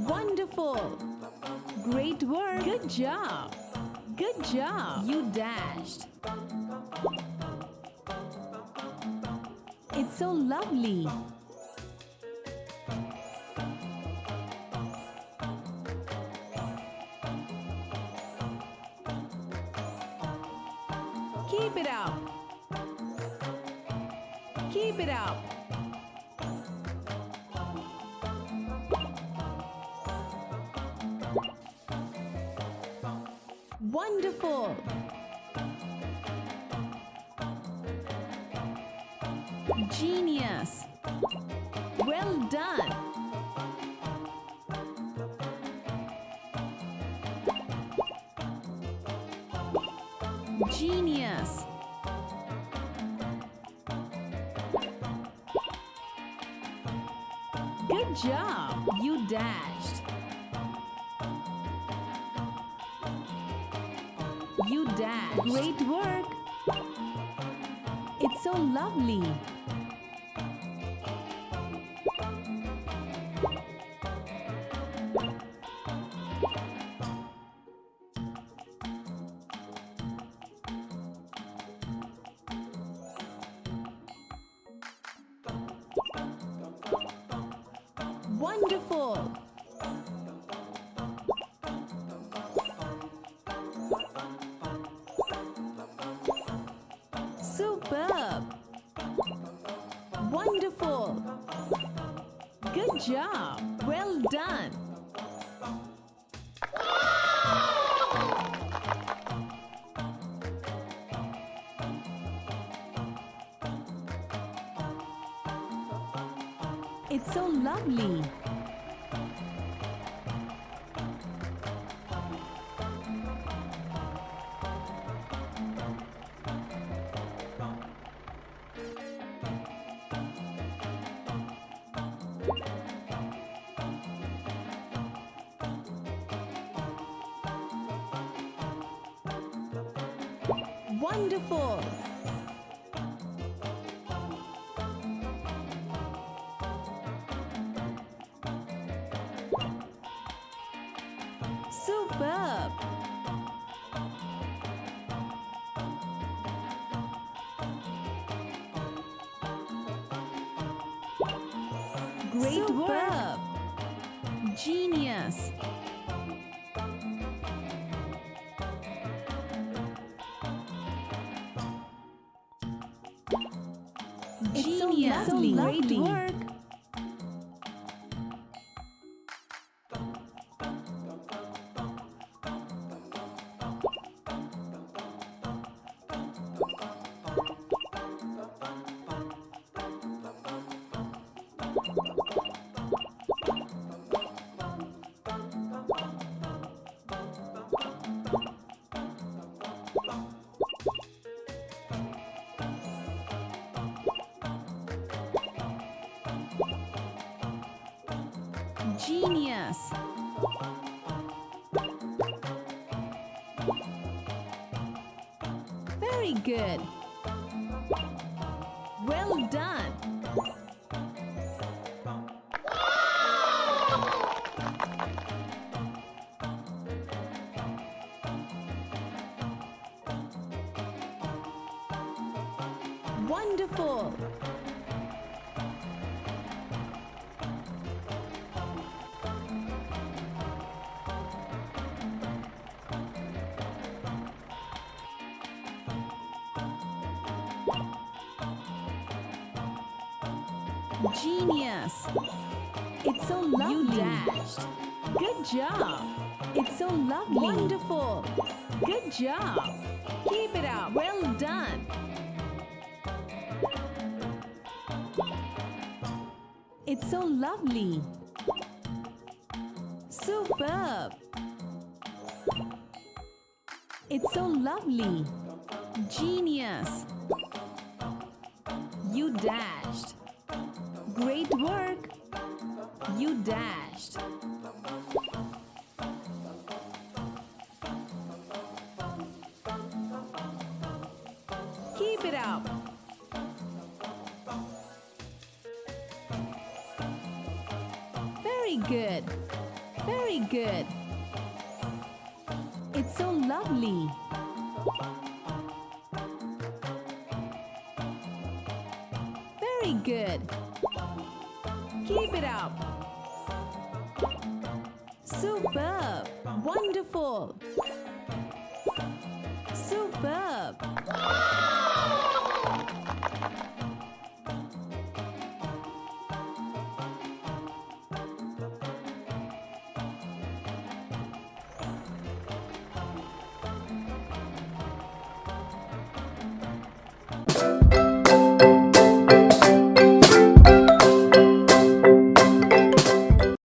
Wonderful! Great work! Good job! Good job! You dashed! It's so lovely! Keep it up! Keep it up! Wonderful! Genius! Well done! Genius! Good job! You dashed! You dashed! Great work! It's so lovely! Wonderful! Superb! Wonderful! Good job! Well done! It's so lovely! Wonderful! Superb! Great work! Genius! Genius! So great work! Genius! Very good! Well done! Wonderful! Genius! It's so lovely! You dashed! Good job! It's so lovely! Wonderful! Good job! Keep it up! Well done! It's so lovely! Superb! It's so lovely! Genius! You dashed! Great work! You dashed! Keep it up! Very good! Very good. It's so lovely. Very good. Keep it up. Superb. Wonderful. Superb.